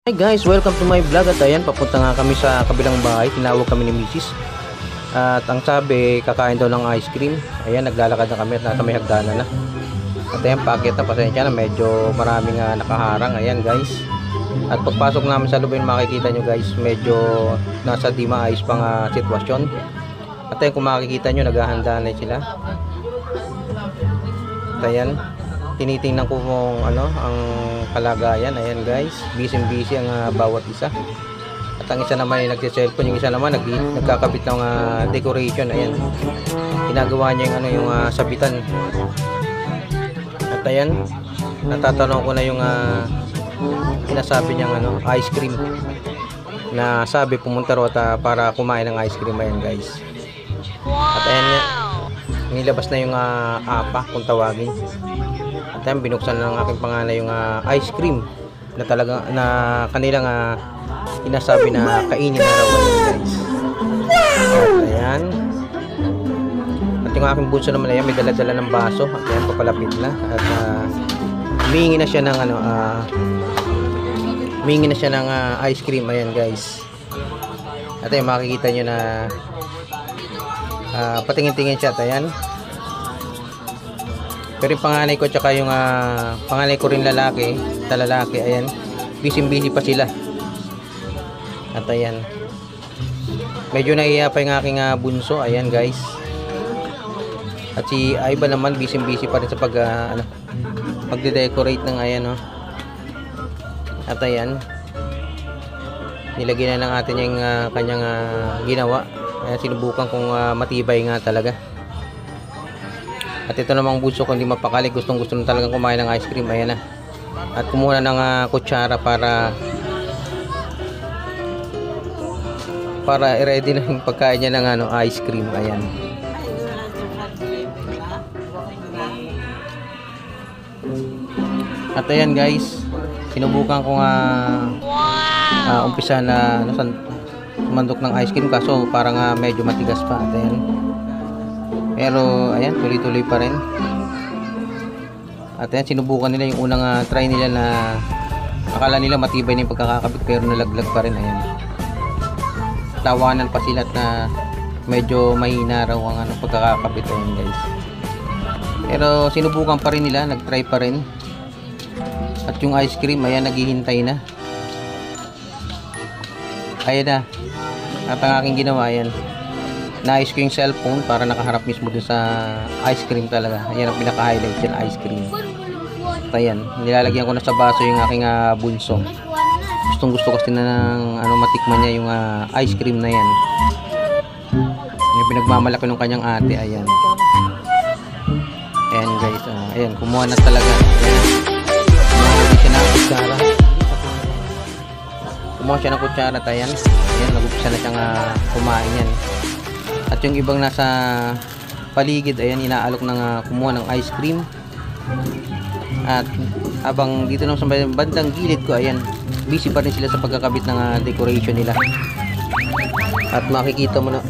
Hi guys, welcome to my vlog. At ayan, papunta nga kami sa kabilang bahay. Tinawag kami ni Mrs. At ang sabi, kakain daw ng ice cream. Ayan, naglalakad na kami at nasa may hagdanan na. At ayan, pakit na, pasensya na, medyo maraming nakaharang. Ayan guys. At pagpasok namin sa loob, makikita nyo guys, medyo nasa di maayos pang sitwasyon. At ayan, kung makikita nyo, naghahanda na sila. At ayan, tinitingnan ko kung ano ang kalagayan. Ayan guys, busy ang bawat isa. At ang isa naman ay nagse-cellphone, yung isa naman nagkakabit ng decoration. Ayan, ginagawa niya yung ano, yung sabitan. At ayan, natatanong ko na yung sinasabi niyang ano, ice cream, na sabi pumunta raw para kumain ng ice cream. Ayan guys. At ayan, nilabas na yung apa kung tawagin. At ayan, binuksan ng aking panganay yung ice cream na talaga na kanilang inasabi na kainin na raw guys. At ayan, at yung aking bunso naman, ayan, may dala-dala ng baso. At ayan, papalapit na at humingi na siya ng ano, humingi na siya ng ice cream. Ayan guys. At ayan, makikita nyo na patingin-tingin siya. At ayan, pero yung panganay ko tsaka yung panganay ko rin lalaki, ayan, busy pa sila. At ayan, medyo naiiya pa yung aking bunso. Ayan guys. At si Aiba naman busy pa rin sa pagde-decorate ng ayan, oh. At ayan, nilagyan na ng atin yung kanyang ginawa. Ayan, sinubukan kung matibay nga talaga. At ito namang bunso ko, hindi mapakali, gustong na talagang kumain ng ice cream. Ayan na. At kumuha na ng kutsara para i-ready na yung pagkain niya ng ano, ice cream. Ayan. At ayan guys, sinubukan ko umpisa na mandok ng ice cream, kaso parang medyo matigas pa. At ayan, pero ayan, tuloy-tuloy pa rin. At ayan, sinubukan nila yung unang try nila na akala nila matibay na yung pagkakakabit, pero nalaglag pa rin. Ayan, tawanan pa sila at na medyo mahina raw ang pagkakakabit. Ayan guys, pero sinubukan pa rin nila, nag-try pa rin. At yung ice cream, ayan, naghihintay na. Ayan na. At ang aking ginawa, ayan, naayos ko yung cellphone para nakaharap mismo dun sa ice cream talaga. Ayan ang pinaka-highlight dyan, ice cream. At ayan, nilalagyan ko na sa baso yung aking bunso. Gusto kasi na ng matikman niya yung ice cream na yan. Yung pinagmamalaki ng kanyang ate. Ayan. Ayan guys, ayan, kumuha na talaga. Kumuha siya ng kutsara. At ayan, nag-upisa na siyang kumain yan. At yung ibang nasa paligid, ayan, inaalok ng kumuha ng ice cream. At habang dito naman sa bandang gilid ko, ayan, busy pa rin sila sa pagkakabit ng decoration nila. At makikita mo na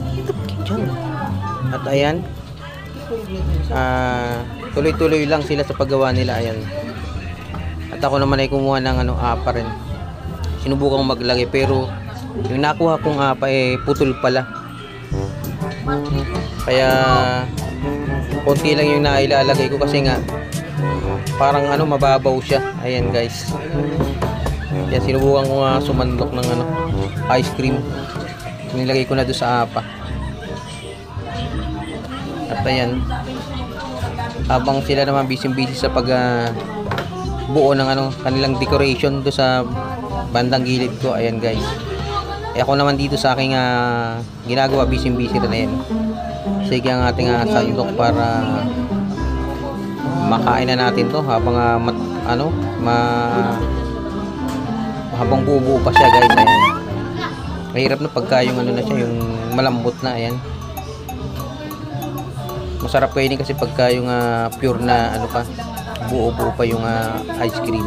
at ayan, tuloy-tuloy lang sila sa paggawa nila. Ayan. At ako naman ay kumuha ng apa rin. Sinubukan kong maglagay, pero yung nakuha kong apa putol pala. Kaya konti lang yung nailalagay ko kasi nga parang mababaw siya. Ayan guys. Yan, sinubukan ko nga sumandok ng ice cream. Nilagay ko na doon sa apa. At ayan, habang sila naman busy sa pag buo ng kanilang decoration doon sa bandang gilid ko. Ayan guys. Ako naman dito sa aking ginagawa, busy rin na yan. Sige ang ating sandok para makain na natin to habang habang buo pa siya guys. Ayan, mahirap na pagka yung na siya, yung malambot na. Ayan, masarap kainin kasi pagka yung pure na buo pa yung ice cream.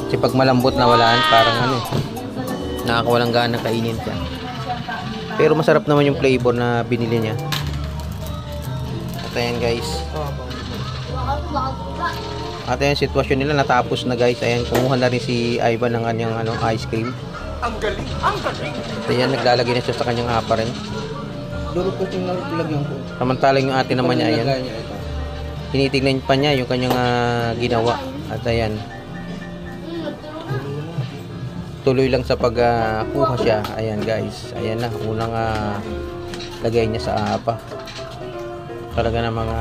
Kasi pag malambot na walaan, parang nakakawalang gana kainin siya. Pero masarap naman yung flavor na binili niya. At ayan guys, At ayan, sitwasyon nila natapos na guys. Ayan, kumuha na rin si Ivan ng kanyang ice cream. Ang galing, ang galing. At ayan, naglalagay na siya sa kanyang apa rin. Durog ko yung lagyan ko. Samantalang yung ate naman niya, ayan, Lagay niya ito. tinitignan pa niya yung kanyang ginawa. At ayan, tuloy lang sa pagkuha siya. Ayan guys, ayan na, unang lagay niya sa apa. Talaga na mga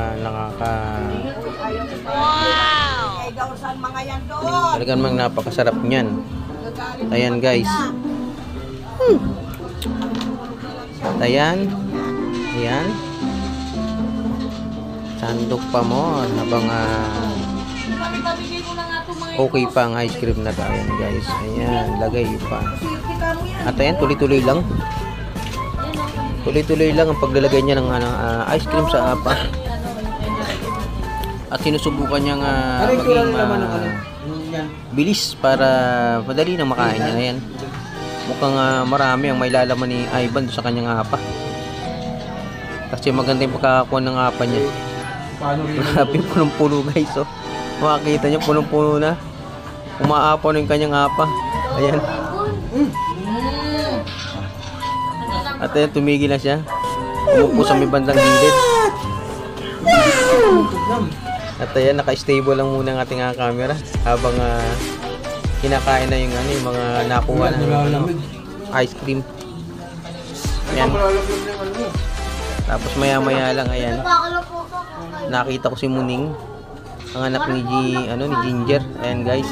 talaga namang napakasarap niyan. Ayan guys. At ayan. Ayan. Sandok pa mo habang okay pa ang ice cream na to. Ayan guys. Ayan, lagay pa. At ayan, tuloy-tuloy lang. Tuloy-tuloy lang ang paglalagay niya ng ice cream sa apa. At sinusubukan niyang maging bilis para madali nang makain niya. Ayan. Mukhang marami ang may lalaman ni Ivan sa kanyang apa. Kasi maganda yung pagkakakuha ng apa niya. Grabe, punong-puno guys. Oh. Makikita niyo, punong-puno na. Umaapaw na yung kanyang apa. Ayan. At ayan, tumigil na siya. Umupo sa may bandang gilid. At ayan, naka-stable lang muna ang ating camera habang kinakain na yung, yung mga nakuha na ice cream. Ayan. Tapos maya-maya lang, ayan, nakita ko si Muning, ang anak ni ni Ginger. Ayan guys.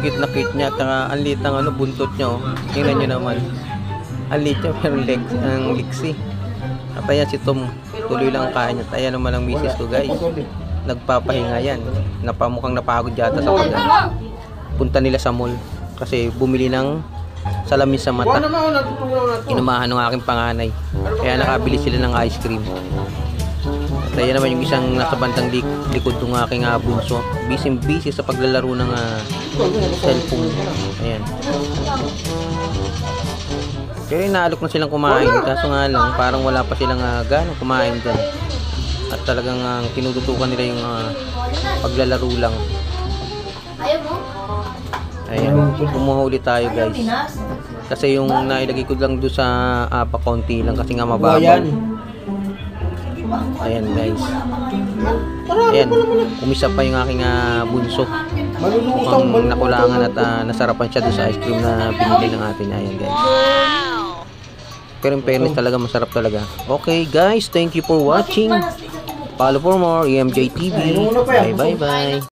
Cute na cute niya. Ang liit ng buntot niya. Oh. Tingnan niyo naman. Ang liit niya, pero ang liksi. At ayan si Tom, tuloy lang kain niya. Ayan naman ang misis ko guys. Nagpapahinga yan. Mukhang napagod yata sa punta nila sa mall. Kasi bumili ng salamin sa mata. Inumahan ng aking panganay. Kaya nakabili sila ng ice cream. At ayan naman yung isang nasa bandang likod ng aking bunso. Busy sa paglalaro ng cellphone. Ayan. Pero inaalok na silang kumain. Kaso nga lang, parang wala pa silang ganong kumain dyan. At talagang tinututukan nila yung paglalaro lang. Ayan, kumuha ulit tayo guys. Kasi yung nailagay ko lang doon sa apa, konti lang kasi nga mababaw. Ayan guys. Ayan, umisa pa yung aking bunso. Mukhang nakulangan at nasarapan siya doon sa ice cream na binili ng atin. Ayan guys. Pero in fairness talaga, masarap talaga. Okay guys, thank you for watching. Follow for more EMJ TV. Bye bye bye.